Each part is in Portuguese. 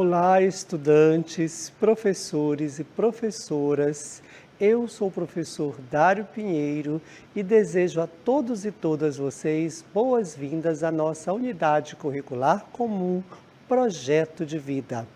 Olá, estudantes, professores e professoras. Eu sou o professor Dário Pinheiro e desejo a todos e todas vocês boas-vindas à nossa unidade curricular comum Projeto de Vida.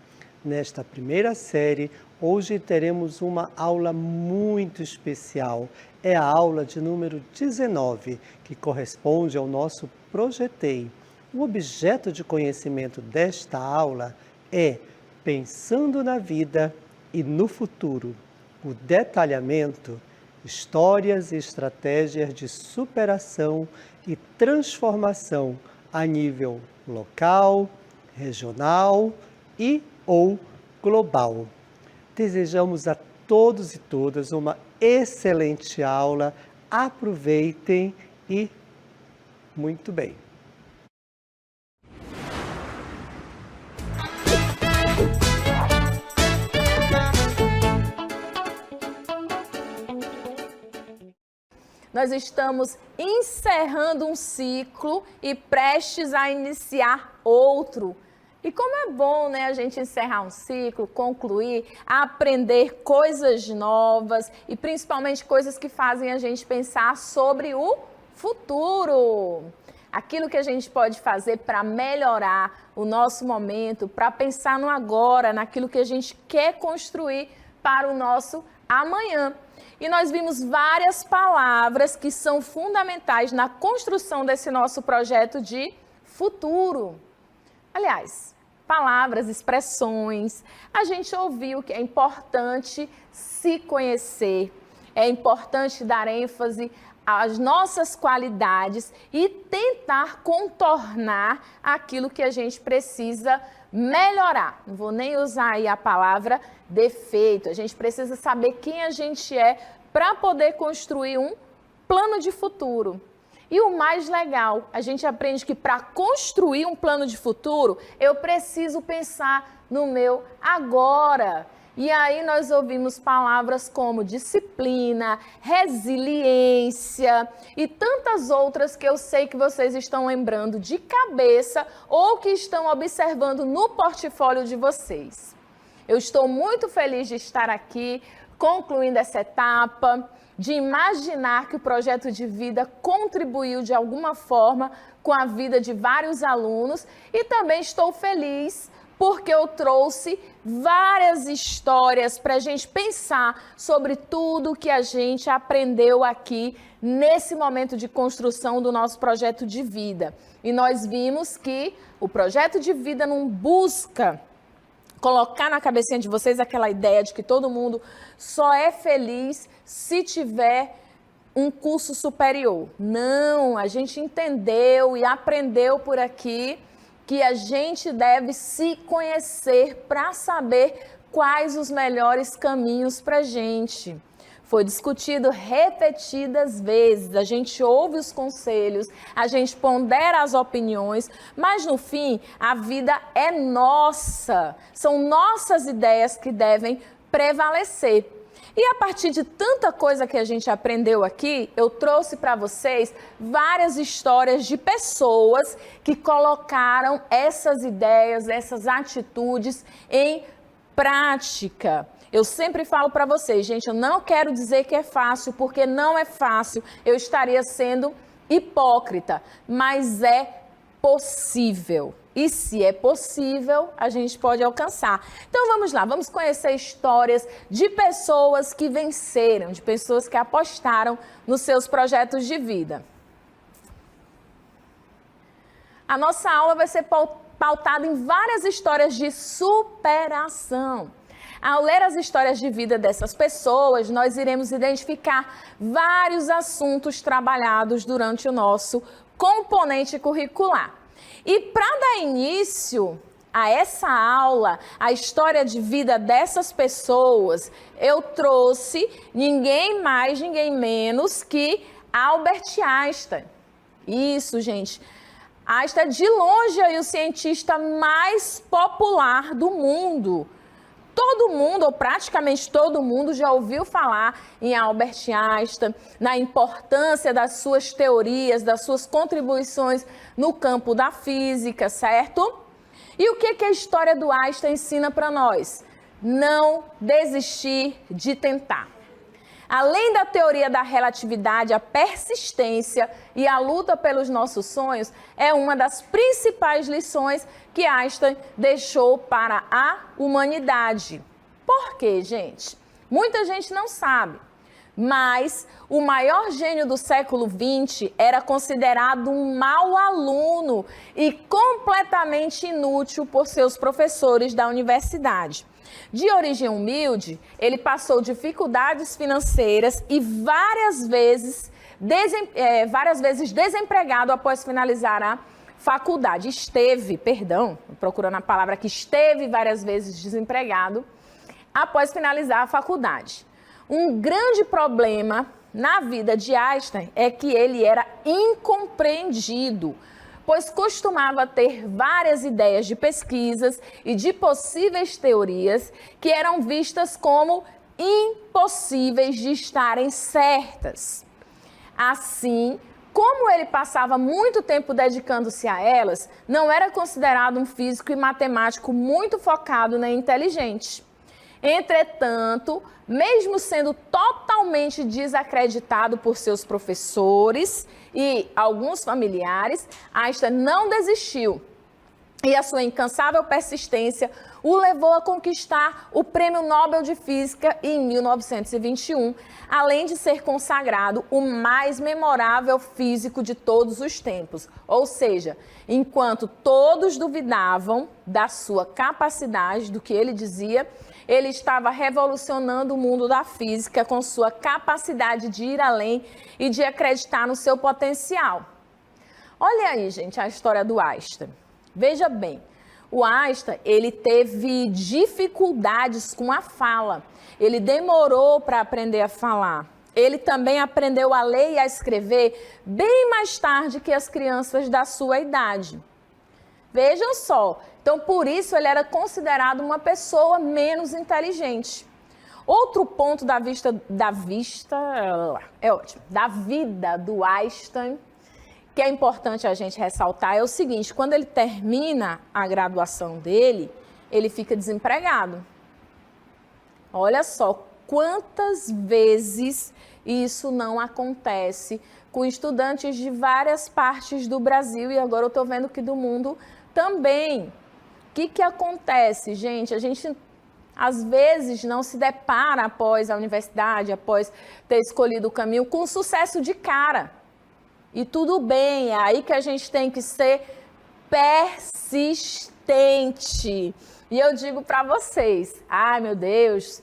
Nesta primeira série, hoje teremos uma aula muito especial. É a aula de número 19, que corresponde ao nosso Projetei. O objeto de conhecimento desta aula é Pensando na Vida e no Futuro. O detalhamento, histórias e estratégias de superação e transformação a nível local, regional e ou global. Desejamos a todos e todas uma excelente aula. Aproveitem e muito bem. Nós estamos encerrando um ciclo e prestes a iniciar outro. E como é bom, né, a gente encerrar um ciclo, concluir, aprender coisas novas e principalmente coisas que fazem a gente pensar sobre o futuro. Aquilo que a gente pode fazer para melhorar o nosso momento, para pensar no agora, naquilo que a gente quer construir para o nosso amanhã. E nós vimos várias palavras que são fundamentais na construção desse nosso projeto de futuro. Aliás, palavras, expressões, a gente ouviu que é importante se conhecer, é importante dar ênfase às nossas qualidades e tentar contornar aquilo que a gente precisa melhorar. Não vou nem usar aí a palavra defeito. A gente precisa saber quem a gente é para poder construir um plano de futuro. E o mais legal, a gente aprende que para construir um plano de futuro, eu preciso pensar no meu agora. E aí nós ouvimos palavras como disciplina, resiliência e tantas outras que eu sei que vocês estão lembrando de cabeça ou que estão observando no portfólio de vocês. Eu estou muito feliz de estar aqui, concluindo essa etapa, de imaginar que o projeto de vida contribuiu de alguma forma com a vida de vários alunos e também estou feliz porque eu trouxe várias histórias para a gente pensar sobre tudo que a gente aprendeu aqui nesse momento de construção do nosso projeto de vida. E nós vimos que o projeto de vida não busca colocar na cabecinha de vocês aquela ideia de que todo mundo só é feliz se tiver um curso superior. Não, a gente entendeu e aprendeu por aqui que a gente deve se conhecer para saber quais os melhores caminhos para a gente. Foi discutido repetidas vezes, a gente ouve os conselhos, a gente pondera as opiniões, mas no fim a vida é nossa, são nossas ideias que devem prevalecer. E a partir de tanta coisa que a gente aprendeu aqui, eu trouxe para vocês várias histórias de pessoas que colocaram essas ideias, essas atitudes em prática. Eu sempre falo para vocês, gente, eu não quero dizer que é fácil, porque não é fácil, eu estaria sendo hipócrita, mas é possível. E se é possível, a gente pode alcançar. Então vamos lá, vamos conhecer histórias de pessoas que venceram, de pessoas que apostaram nos seus projetos de vida. A nossa aula vai ser pautada em várias histórias de superação. Ao ler as histórias de vida dessas pessoas, nós iremos identificar vários assuntos trabalhados durante o nosso componente curricular. E para dar início a essa aula, a história de vida dessas pessoas, eu trouxe ninguém mais, ninguém menos que Albert Einstein. Isso, gente. Einstein é de longe aí o cientista mais popular do mundo. Todo mundo, ou praticamente todo mundo, já ouviu falar em Albert Einstein, na importância das suas teorias, das suas contribuições no campo da física, certo? E o que a história do Einstein ensina para nós? Não desistir de tentar. Além da teoria da relatividade, a persistência e a luta pelos nossos sonhos é uma das principais lições que Einstein deixou para a humanidade. Por quê, gente? Muita gente não sabe, mas o maior gênio do século XX era considerado um mau aluno e completamente inútil por seus professores da universidade. De origem humilde, ele passou dificuldades financeiras e várias vezes desempregado após finalizar a faculdade. Procurando a palavra aqui, esteve várias vezes desempregado após finalizar a faculdade. Um grande problema na vida de Einstein é que ele era incompreendido, pois costumava ter várias ideias de pesquisas e de possíveis teorias que eram vistas como impossíveis de estarem certas. Assim, como ele passava muito tempo dedicando-se a elas, não era considerado um físico e matemático muito focado nem inteligente. Entretanto, mesmo sendo totalmente desacreditado por seus professores e alguns familiares, Einstein não desistiu. E a sua incansável persistência o levou a conquistar o Prêmio Nobel de Física em 1921, além de ser consagrado o mais memorável físico de todos os tempos. Ou seja, enquanto todos duvidavam da sua capacidade, do que ele dizia, ele estava revolucionando o mundo da física com sua capacidade de ir além e de acreditar no seu potencial. Olha aí, gente, a história do Einstein. Veja bem, o Einstein, ele teve dificuldades com a fala. Ele demorou para aprender a falar. Ele também aprendeu a ler e a escrever bem mais tarde que as crianças da sua idade. Vejam só, então por isso ele era considerado uma pessoa menos inteligente. Outro ponto da vida do Einstein, que é importante a gente ressaltar, é o seguinte: quando ele termina a graduação dele, ele fica desempregado. Olha só quantas vezes isso não acontece com estudantes de várias partes do Brasil, e agora eu estou vendo que do mundo também. O que acontece, gente? A gente, às vezes, não se depara após a universidade, após ter escolhido o caminho, com sucesso de cara. E tudo bem, é aí que a gente tem que ser persistente. E eu digo para vocês, ai meu Deus,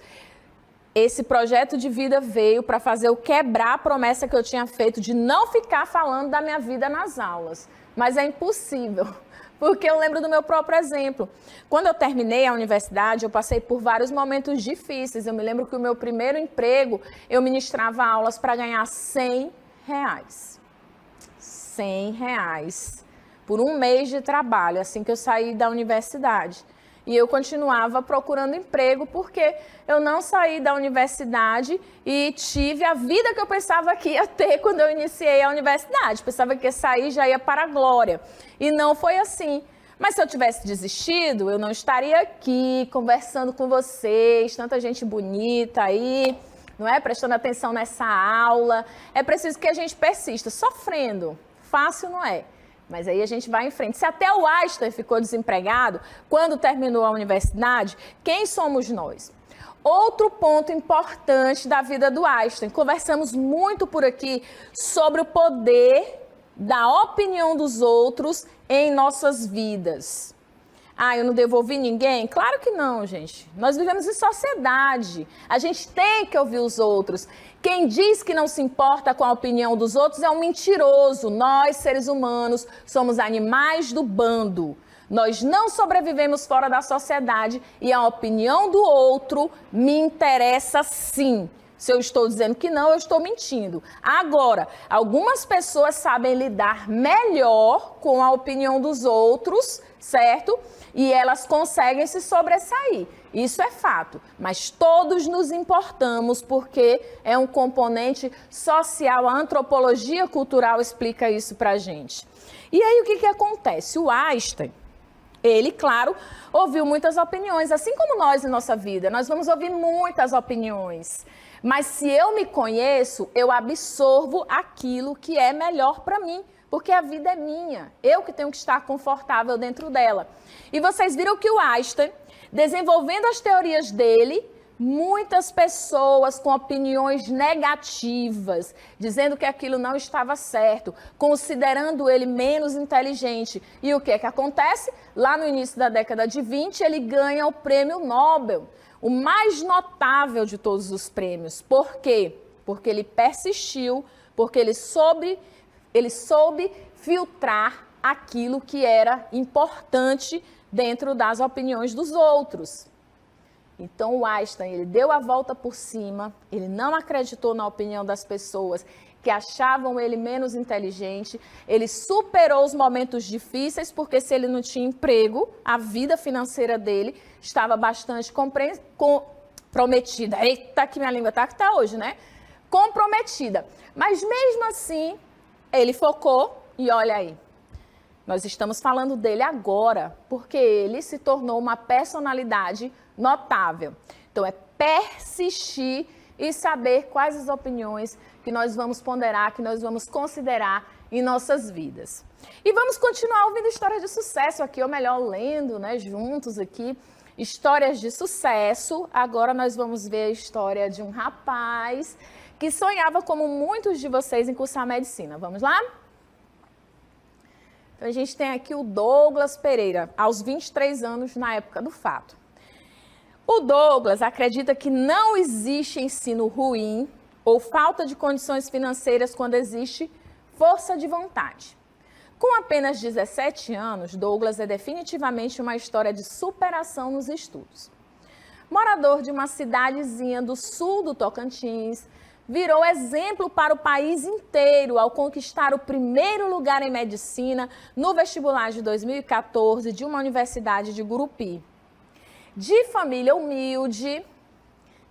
esse projeto de vida veio para fazer eu quebrar a promessa que eu tinha feito de não ficar falando da minha vida nas aulas. Mas é impossível, porque eu lembro do meu próprio exemplo. Quando eu terminei a universidade, eu passei por vários momentos difíceis. Eu me lembro que o meu primeiro emprego, eu ministrava aulas para ganhar R$100. R$100 por um mês de trabalho, assim que eu saí da universidade. E eu continuava procurando emprego porque eu não saí da universidade e tive a vida que eu pensava que ia ter quando eu iniciei a universidade. Pensava que ia sair e já ia para a glória. E não foi assim. Mas se eu tivesse desistido, eu não estaria aqui conversando com vocês, tanta gente bonita aí, não é? Prestando atenção nessa aula. É preciso que a gente persista, sofrendo. Fácil não é, mas aí a gente vai em frente. Se até o Einstein ficou desempregado quando terminou a universidade, quem somos nós? Outro ponto importante da vida do Einstein. Conversamos muito por aqui sobre o poder da opinião dos outros em nossas vidas. Ah, eu não devolvi ninguém? Claro que não, gente. Nós vivemos em sociedade. A gente tem que ouvir os outros. Quem diz que não se importa com a opinião dos outros é um mentiroso. Nós, seres humanos, somos animais do bando. Nós não sobrevivemos fora da sociedade e a opinião do outro me interessa sim. Se eu estou dizendo que não, eu estou mentindo. Agora, algumas pessoas sabem lidar melhor com a opinião dos outros, certo? E elas conseguem se sobressair. Isso é fato. Mas todos nos importamos porque é um componente social. A antropologia cultural explica isso pra gente. E aí o que acontece? O Einstein, Ele, claro, ouviu muitas opiniões, assim como nós em nossa vida. Nós vamos ouvir muitas opiniões. Mas se eu me conheço, eu absorvo aquilo que é melhor para mim, porque a vida é minha. Eu que tenho que estar confortável dentro dela. E vocês viram que o Einstein, desenvolvendo as teorias dele, muitas pessoas com opiniões negativas, dizendo que aquilo não estava certo, considerando ele menos inteligente. E o que é que acontece? Lá no início da década de 20, ele ganha o prêmio Nobel, o mais notável de todos os prêmios. Por quê? Porque ele persistiu, porque ele soube filtrar aquilo que era importante dentro das opiniões dos outros. Então, o Einstein, ele deu a volta por cima, ele não acreditou na opinião das pessoas que achavam ele menos inteligente, ele superou os momentos difíceis, porque se ele não tinha emprego, a vida financeira dele estava bastante comprometida. Eita, que minha língua tá que tá hoje, né? Comprometida. Mas mesmo assim, ele focou e olha aí. Nós estamos falando dele agora, porque ele se tornou uma personalidade notável. Então, é persistir e saber quais as opiniões que nós vamos ponderar, que nós vamos considerar em nossas vidas. E vamos continuar ouvindo histórias de sucesso aqui, ou melhor, lendo, né, juntos aqui, histórias de sucesso. Agora nós vamos ver a história de um rapaz que sonhava, como muitos de vocês, em cursar medicina. Vamos lá? Então, a gente tem aqui o Douglas Pereira, aos 23 anos, na época do fato. O Douglas acredita que não existe ensino ruim ou falta de condições financeiras quando existe força de vontade. Com apenas 17 anos, Douglas é definitivamente uma história de superação nos estudos. Morador de uma cidadezinha do sul do Tocantins, virou exemplo para o país inteiro ao conquistar o primeiro lugar em medicina no vestibular de 2014 de uma universidade de Gurupi. De família humilde,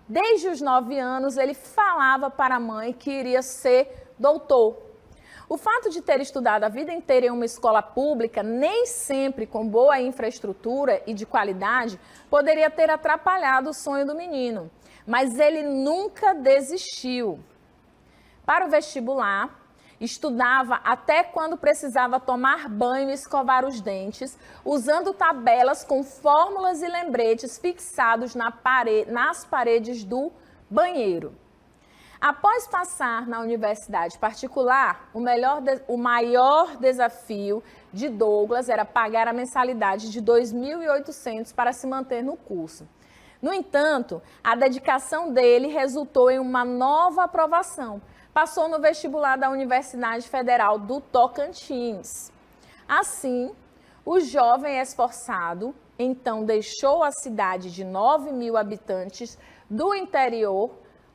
desde os 9 anos ele falava para a mãe que iria ser doutor. O fato de ter estudado a vida inteira em uma escola pública, nem sempre com boa infraestrutura e de qualidade, poderia ter atrapalhado o sonho do menino. Mas ele nunca desistiu. Para o vestibular, estudava até quando precisava tomar banho e escovar os dentes, usando tabelas com fórmulas e lembretes fixados nas paredes do banheiro. Após passar na universidade particular, o maior desafio de Douglas era pagar a mensalidade de R$ 2.800 para se manter no curso. No entanto, a dedicação dele resultou em uma nova aprovação. Passou no vestibular da Universidade Federal do Tocantins. Assim, o jovem esforçado, então, deixou a cidade de 9.000 habitantes do interior,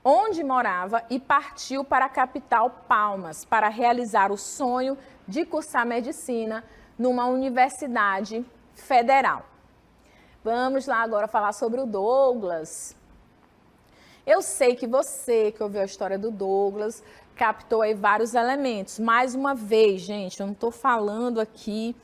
onde morava, e partiu para a capital Palmas, para realizar o sonho de cursar medicina numa universidade federal. Vamos lá agora falar sobre o Douglas. Eu sei que você que ouviu a história do Douglas captou aí vários elementos. Mais uma vez, gente, eu não estou falando aqui,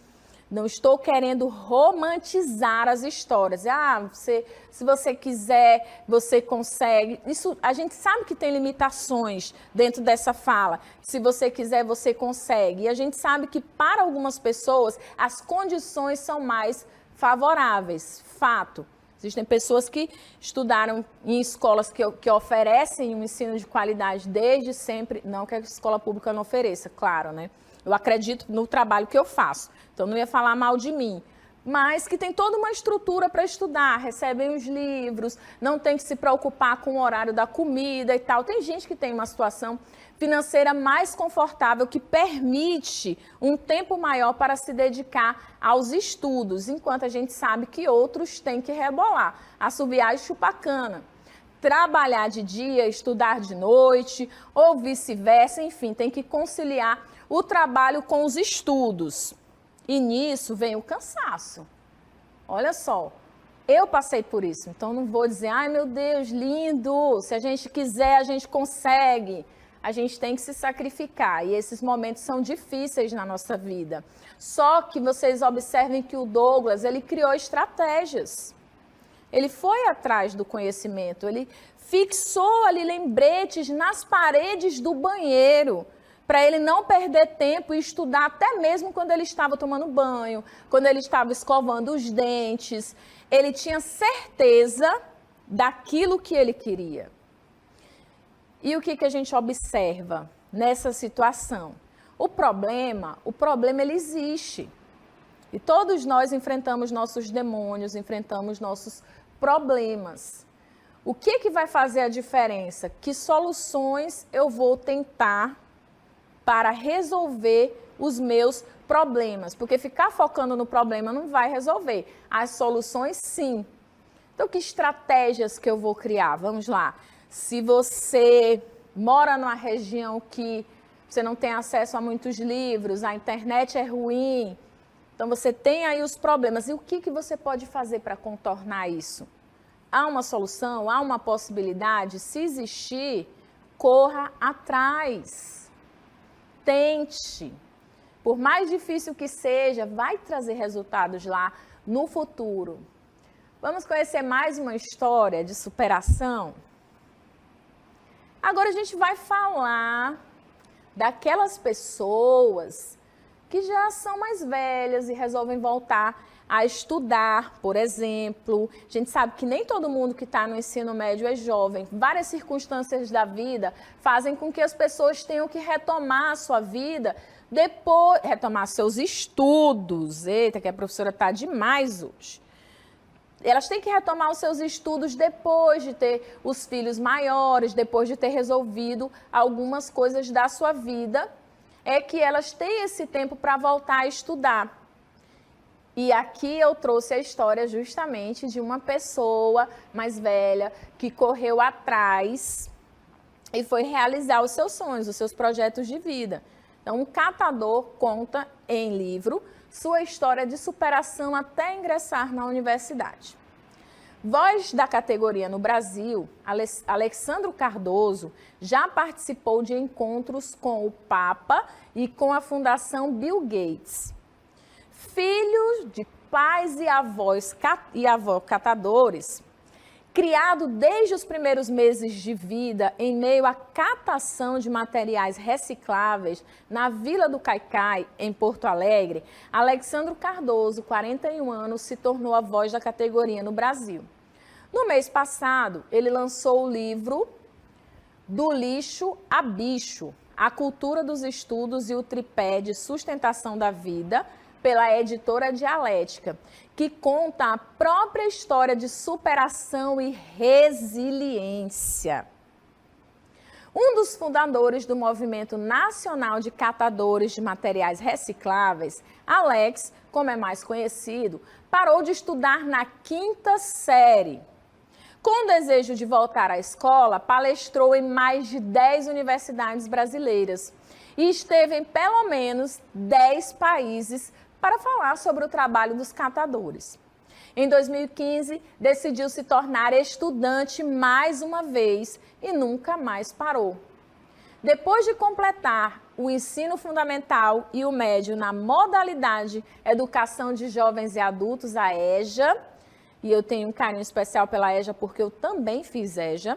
não estou querendo romantizar as histórias. Se você quiser, você consegue. Isso, a gente sabe que tem limitações dentro dessa fala. Se você quiser, você consegue. E a gente sabe que para algumas pessoas as condições são mais favoráveis. Fato. Existem pessoas que estudaram em escolas que oferecem um ensino de qualidade desde sempre, não que a escola pública não ofereça, claro, né? Eu acredito no trabalho que eu faço, então não ia falar mal de mim, mas que tem toda uma estrutura para estudar, recebem os livros, não tem que se preocupar com o horário da comida e tal. Tem gente que tem uma situação financeira mais confortável, que permite um tempo maior para se dedicar aos estudos, enquanto a gente sabe que outros têm que rebolar, assoviar e chupar cana. Trabalhar de dia, estudar de noite, ou vice-versa, enfim, tem que conciliar o trabalho com os estudos. E nisso vem o cansaço. Olha só, eu passei por isso, então não vou dizer, ai meu Deus, lindo, se a gente quiser, a gente consegue. a gente tem que se sacrificar e esses momentos são difíceis na nossa vida. Só que vocês observem que o Douglas, ele criou estratégias. Ele foi atrás do conhecimento, ele fixou ali lembretes nas paredes do banheiro, para ele não perder tempo e estudar até mesmo quando ele estava tomando banho, quando ele estava escovando os dentes. Ele tinha certeza daquilo que ele queria. E o que a gente observa nessa situação? O problema ele existe. E todos nós enfrentamos nossos demônios, enfrentamos nossos problemas. O que vai fazer a diferença? Que soluções eu vou tentar para resolver os meus problemas? Porque ficar focando no problema não vai resolver. As soluções, sim. Então, que estratégias que eu vou criar? Vamos lá. Se você mora numa região que você não tem acesso a muitos livros, a internet é ruim, então você tem aí os problemas. E o que você pode fazer para contornar isso? Há uma solução? Há uma possibilidade? Se existir, corra atrás. Tente. Por mais difícil que seja, vai trazer resultados lá no futuro. Vamos conhecer mais uma história de superação? Agora a gente vai falar daquelas pessoas que já são mais velhas e resolvem voltar a estudar, por exemplo. A gente sabe que nem todo mundo que está no ensino médio é jovem. Várias circunstâncias da vida fazem com que as pessoas tenham que retomar a sua vida, depois retomar seus estudos. Eita, que a professora está demais hoje. Elas têm que retomar os seus estudos depois de ter os filhos maiores, depois de ter resolvido algumas coisas da sua vida, é que elas têm esse tempo para voltar a estudar. E aqui eu trouxe a história justamente de uma pessoa mais velha que correu atrás e foi realizar os seus sonhos, os seus projetos de vida. Então, um catador conta em livro sua história de superação até ingressar na universidade. Voz da categoria no Brasil, Alexsandro Cardoso já participou de encontros com o Papa e com a Fundação Bill Gates. Filho de pais e avós catadores, criado desde os primeiros meses de vida em meio à catação de materiais recicláveis na Vila do Caicai, em Porto Alegre, Alexsandro Cardoso, 41 anos, se tornou a voz da categoria no Brasil. No mês passado, ele lançou o livro Do Lixo a Bicho, a cultura dos estudos e o tripé de sustentação da vida, pela editora Dialética, que conta a própria história de superação e resiliência. Um dos fundadores do Movimento Nacional de Catadores de Materiais Recicláveis, Alex, como é mais conhecido, parou de estudar na 5ª série. Com o desejo de voltar à escola, palestrou em mais de 10 universidades brasileiras e esteve em pelo menos 10 países para falar sobre o trabalho dos catadores. Em 2015, decidiu se tornar estudante mais uma vez e nunca mais parou. Depois de completar o ensino fundamental e o médio na modalidade Educação de Jovens e Adultos, a EJA, e eu tenho um carinho especial pela EJA porque eu também fiz EJA,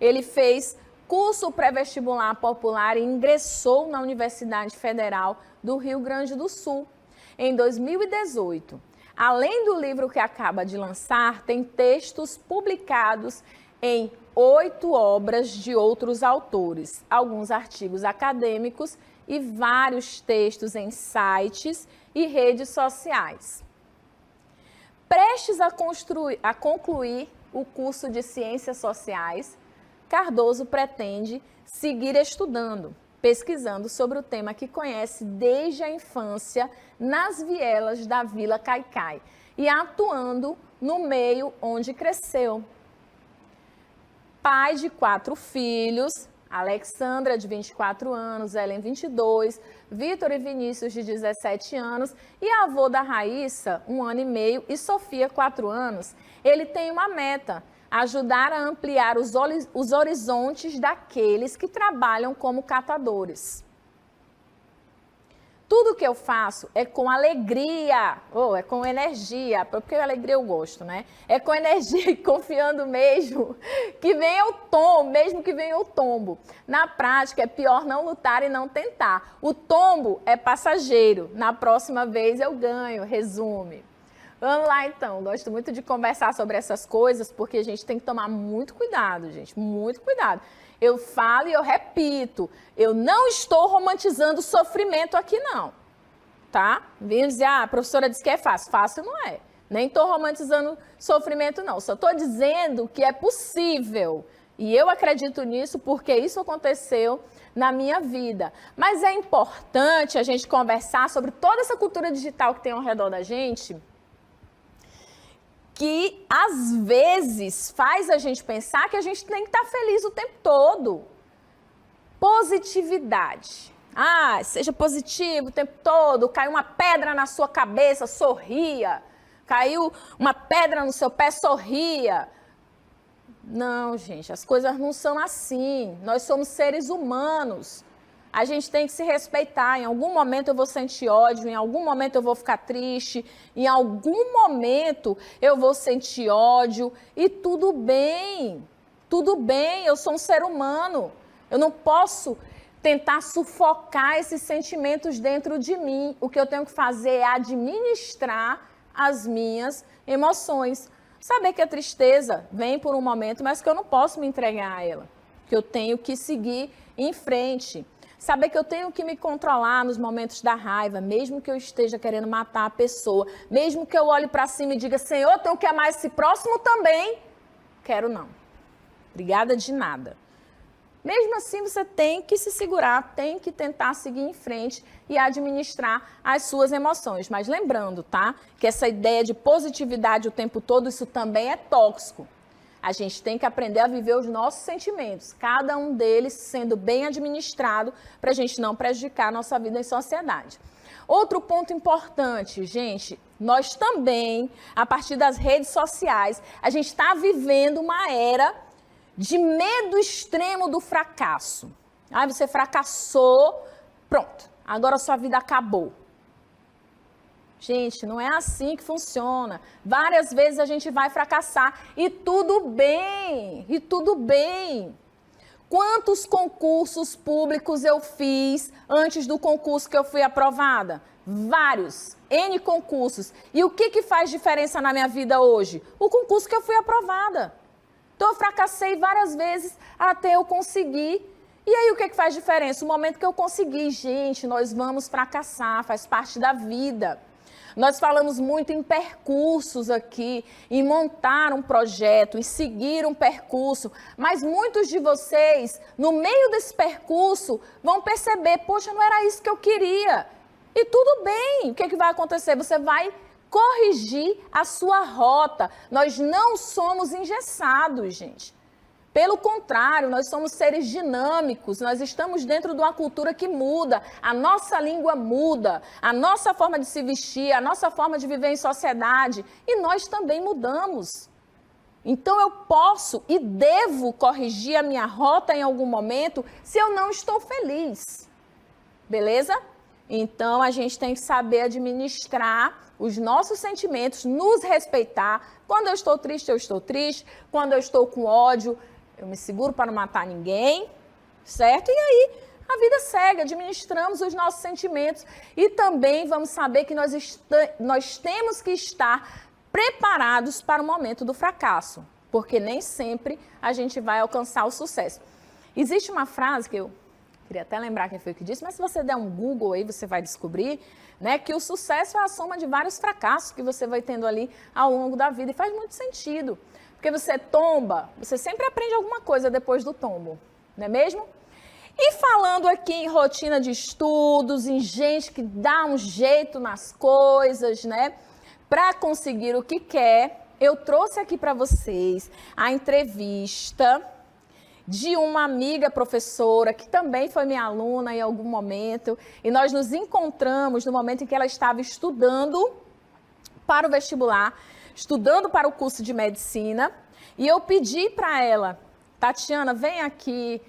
ele fez curso pré-vestibular popular e ingressou na Universidade Federal do Rio Grande do Sul. Em 2018, além do livro que acaba de lançar, tem textos publicados em 8 obras de outros autores, alguns artigos acadêmicos e vários textos em sites e redes sociais. Prestes a concluir o curso de Ciências Sociais, Cardoso pretende seguir estudando, pesquisando sobre o tema que conhece desde a infância nas vielas da Vila Caicai e atuando no meio onde cresceu. Pai de 4 filhos, Alexandra, de 24 anos, Ellen, 22, Vitor e Vinícius, de 17 anos, e avô da Raíssa, 1 ano e meio, e Sofia, 4 anos, ele tem uma meta: ajudar a ampliar os horizontes daqueles que trabalham como catadores. Tudo que eu faço é com alegria, ou é com energia, porque alegria eu gosto, né? É com energia e confiando mesmo que venha o tombo, mesmo que venha o tombo. Na prática, é pior não lutar e não tentar. O tombo é passageiro, na próxima vez eu ganho, resume. Vamos lá então, gosto muito de conversar sobre essas coisas, porque a gente tem que tomar muito cuidado, gente, muito cuidado. Eu falo e eu repito, eu não estou romantizando o sofrimento aqui não, tá? Vem dizer, a professora disse que é fácil. Fácil não é. Nem estou romantizando sofrimento não, só estou dizendo que é possível. E eu acredito nisso porque isso aconteceu na minha vida. Mas é importante a gente conversar sobre toda essa cultura digital que tem ao redor da gente, que às vezes faz a gente pensar que a gente tem que estar feliz o tempo todo. Positividade. Ah, seja positivo o tempo todo, caiu uma pedra na sua cabeça, sorria. Caiu uma pedra no seu pé, sorria. Não, gente, as coisas não são assim. Nós somos seres humanos. A gente tem que se respeitar. Em algum momento eu vou sentir ódio, em algum momento eu vou ficar triste, em algum momento eu vou sentir ódio e tudo bem. Tudo bem, eu sou um ser humano. Eu não posso tentar sufocar esses sentimentos dentro de mim. O que eu tenho que fazer é administrar as minhas emoções. Saber que a tristeza vem por um momento, mas que eu não posso me entregar a ela. Que eu tenho que seguir em frente. Saber que eu tenho que me controlar nos momentos da raiva, mesmo que eu esteja querendo matar a pessoa, mesmo que eu olhe para cima e diga, Senhor, tenho que amar esse próximo também. Quero não. Obrigada de nada. Mesmo assim, você tem que se segurar, tem que tentar seguir em frente e administrar as suas emoções. Mas lembrando, tá? Que essa ideia de positividade o tempo todo, isso também é tóxico. A gente tem que aprender a viver os nossos sentimentos, cada um deles sendo bem administrado para a gente não prejudicar a nossa vida em sociedade. Outro ponto importante, gente, nós também, a partir das redes sociais, a gente está vivendo uma era de medo extremo do fracasso. Ah, você fracassou, pronto, agora a sua vida acabou. Gente, não é assim que funciona. Várias vezes a gente vai fracassar e tudo bem, e tudo bem. Quantos concursos públicos eu fiz antes do concurso que eu fui aprovada? Vários, N concursos. E o que faz diferença na minha vida hoje? O concurso que eu fui aprovada. Então eu fracassei várias vezes até eu conseguir. E aí o que faz diferença? O momento que eu consegui, gente, nós vamos fracassar, faz parte da vida. Nós falamos muito em percursos aqui, em montar um projeto, em seguir um percurso, mas muitos de vocês, no meio desse percurso, vão perceber, poxa, não era isso que eu queria. E tudo bem, o que vai acontecer? Você vai corrigir a sua rota. Nós não somos engessados, gente. Pelo contrário, nós somos seres dinâmicos, nós estamos dentro de uma cultura que muda, a nossa língua muda, a nossa forma de se vestir, a nossa forma de viver em sociedade, e nós também mudamos. Então eu posso e devo corrigir a minha rota em algum momento se eu não estou feliz, beleza? Então a gente tem que saber administrar os nossos sentimentos, nos respeitar. Quando eu estou triste, quando eu estou com ódio, eu me seguro para não matar ninguém, certo? E aí, a vida segue, administramos os nossos sentimentos e também vamos saber que nós temos que estar preparados para o momento do fracasso, porque nem sempre a gente vai alcançar o sucesso. Existe uma frase que eu queria até lembrar quem foi que disse, mas se você der um Google aí, você vai descobrir, né, que o sucesso é a soma de vários fracassos que você vai tendo ali ao longo da vida, e faz muito sentido. Porque você tomba, você sempre aprende alguma coisa depois do tombo, não é mesmo? E falando aqui em rotina de estudos, em gente que dá um jeito nas coisas, né? Para conseguir o que quer, eu trouxe aqui para vocês a entrevista de uma amiga professora que também foi minha aluna em algum momento. E nós nos encontramos no momento em que ela estava estudando para o vestibular, estudando para o curso de medicina, E eu pedi para ela, Tatiana, vem aqui,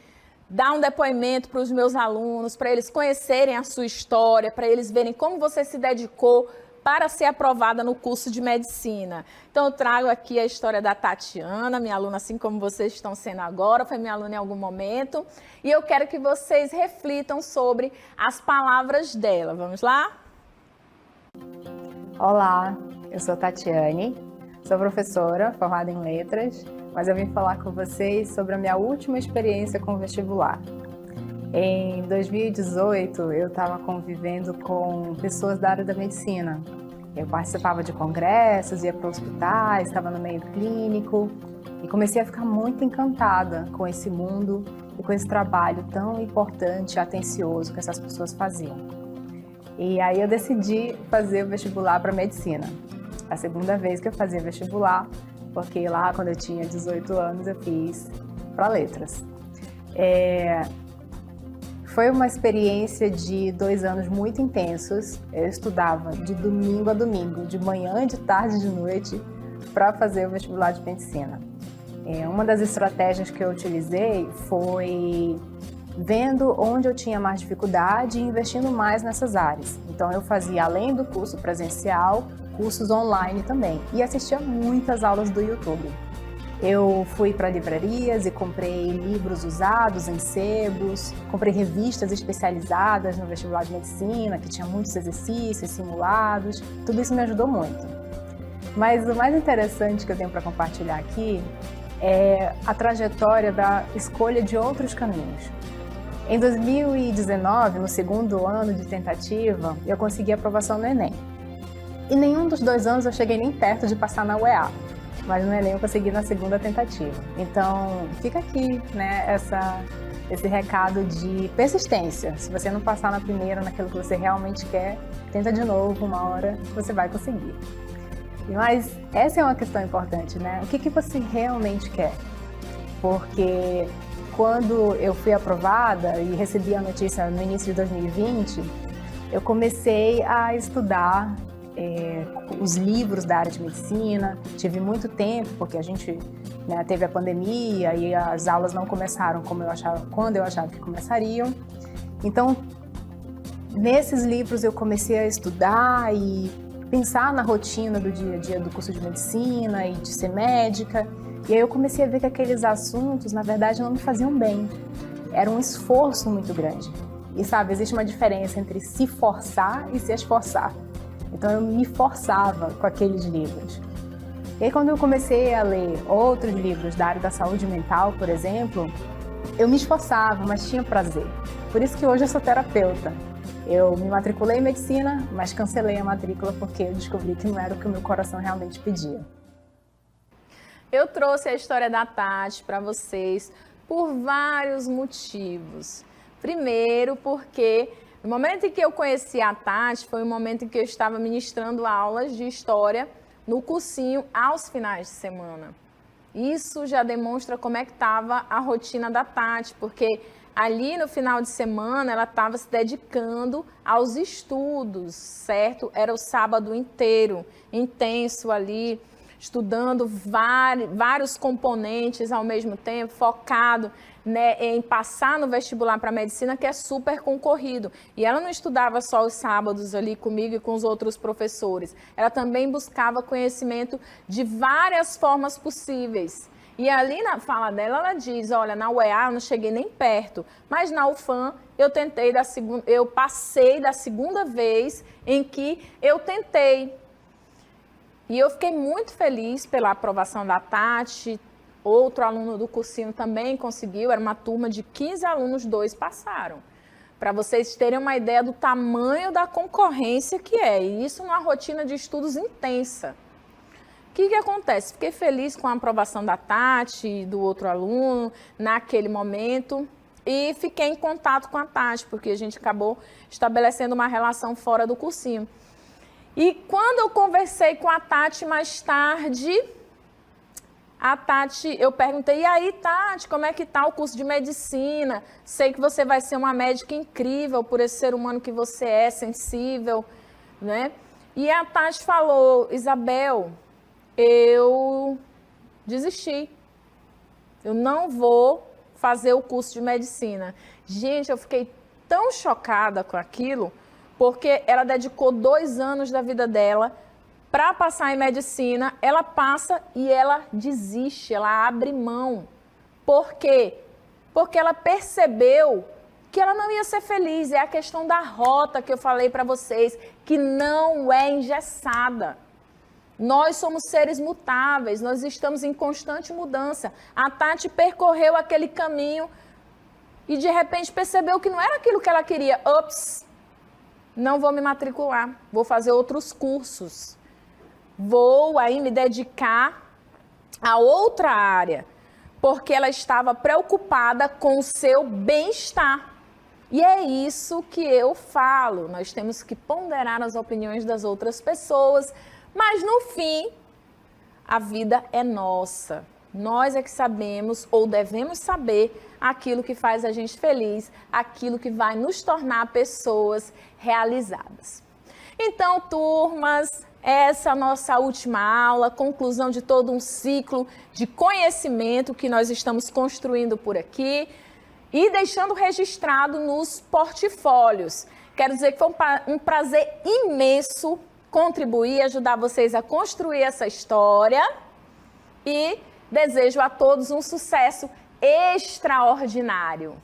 dá um depoimento para os meus alunos, para eles conhecerem a sua história, para eles verem como você se dedicou para ser aprovada no curso de medicina. Então, eu trago aqui a história da Tatiana, minha aluna, assim como vocês estão sendo agora, foi minha aluna em algum momento, e eu quero que vocês reflitam sobre as palavras dela. Vamos lá? Olá, eu sou Tatiane, sou professora formada em letras, mas eu vim falar com vocês sobre a minha última experiência com o vestibular. Em 2018, eu estava convivendo com pessoas da área da medicina. Eu participava de congressos, ia para hospitais, estava no meio clínico e comecei a ficar muito encantada com esse mundo e com esse trabalho tão importante e atencioso que essas pessoas faziam. E aí eu decidi fazer o vestibular para medicina. A segunda vez que eu fazia vestibular, porque lá quando eu tinha 18 anos eu fiz para letras. Foi uma experiência de 2 anos muito intensos. Eu estudava de domingo a domingo, de manhã, de tarde e de noite, para fazer o vestibular de medicina. Uma das estratégias que eu utilizei foi vendo onde eu tinha mais dificuldade e investindo mais nessas áreas. Então eu fazia, além do curso presencial, cursos online também. E assistia muitas aulas do YouTube. Eu fui para livrarias e comprei livros usados em sebos, comprei revistas especializadas no vestibular de medicina, que tinha muitos exercícios, simulados, tudo isso me ajudou muito. Mas o mais interessante que eu tenho para compartilhar aqui é a trajetória da escolha de outros caminhos. Em 2019, no segundo ano de tentativa, eu consegui aprovação no Enem. E nenhum dos 2 anos eu cheguei nem perto de passar na UEA. Mas no Enem eu consegui na segunda tentativa. Então, fica aqui, né, esse recado de persistência. Se você não passar na primeira, naquilo que você realmente quer, tenta de novo, uma hora você vai conseguir. Mas essa é uma questão importante, né? O que você realmente quer? Porque quando eu fui aprovada e recebi a notícia no início de 2020, eu comecei a estudar os livros da área de medicina. Tive muito tempo, porque a gente, né, teve a pandemia e as aulas não começaram quando eu achava que começariam. Então, nesses livros eu comecei a estudar e pensar na rotina do dia a dia do curso de medicina e de ser médica. E aí eu comecei a ver que aqueles assuntos, na verdade, não me faziam bem. Era um esforço muito grande. E sabe, existe uma diferença entre se forçar e se esforçar. Então eu me forçava com aqueles livros. E aí quando eu comecei a ler outros livros da área da saúde mental, por exemplo, eu me esforçava, mas tinha prazer. Por isso que hoje eu sou terapeuta. Eu me matriculei em medicina, mas cancelei a matrícula porque eu descobri que não era o que o meu coração realmente pedia. Eu trouxe a história da Tati para vocês por vários motivos. Primeiro, porque no momento em que eu conheci a Tati, foi o momento em que eu estava ministrando aulas de história no cursinho aos finais de semana. Isso já demonstra como é que estava a rotina da Tati, porque ali no final de semana ela estava se dedicando aos estudos, certo? Era o sábado inteiro, intenso ali, estudando vários componentes ao mesmo tempo, focado, né, em passar no vestibular para medicina, que é super concorrido. E ela não estudava só os sábados ali comigo e com os outros professores. Ela também buscava conhecimento de várias formas possíveis. E ali na fala dela, ela diz, olha, na UEA eu não cheguei nem perto, mas na UFAM eu passei da segunda vez em que eu tentei. E eu fiquei muito feliz pela aprovação da Tati. Outro aluno do cursinho também conseguiu, era uma turma de 15 alunos, 2 passaram. Para vocês terem uma ideia do tamanho da concorrência que é, e isso numa rotina de estudos intensa. O que acontece? Fiquei feliz com a aprovação da Tati e do outro aluno naquele momento e fiquei em contato com a Tati, porque a gente acabou estabelecendo uma relação fora do cursinho. E quando eu conversei com a Tati mais tarde, eu perguntei, e aí, Tati, como é que tá o curso de medicina? Sei que você vai ser uma médica incrível por esse ser humano que você é, sensível, né? E a Tati falou, Isabel, eu desisti. Eu não vou fazer o curso de medicina. Gente, eu fiquei tão chocada com aquilo, porque ela dedicou 2 anos da vida dela para passar em medicina, ela passa e ela desiste, ela abre mão. Por quê? Porque ela percebeu que ela não ia ser feliz. É a questão da rota que eu falei para vocês, que não é engessada. Nós somos seres mutáveis, nós estamos em constante mudança. A Tati percorreu aquele caminho e de repente percebeu que não era aquilo que ela queria. Ops, não vou me matricular, vou fazer outros cursos. Vou aí me dedicar a outra área, porque ela estava preocupada com o seu bem-estar. E é isso que eu falo, nós temos que ponderar as opiniões das outras pessoas, mas no fim, a vida é nossa. Nós é que sabemos ou devemos saber aquilo que faz a gente feliz, aquilo que vai nos tornar pessoas realizadas. Então, turmas, essa é a nossa última aula, conclusão de todo um ciclo de conhecimento que nós estamos construindo por aqui e deixando registrado nos portfólios. Quero dizer que foi um prazer imenso contribuir, ajudar vocês a construir essa história e desejo a todos um sucesso extraordinário.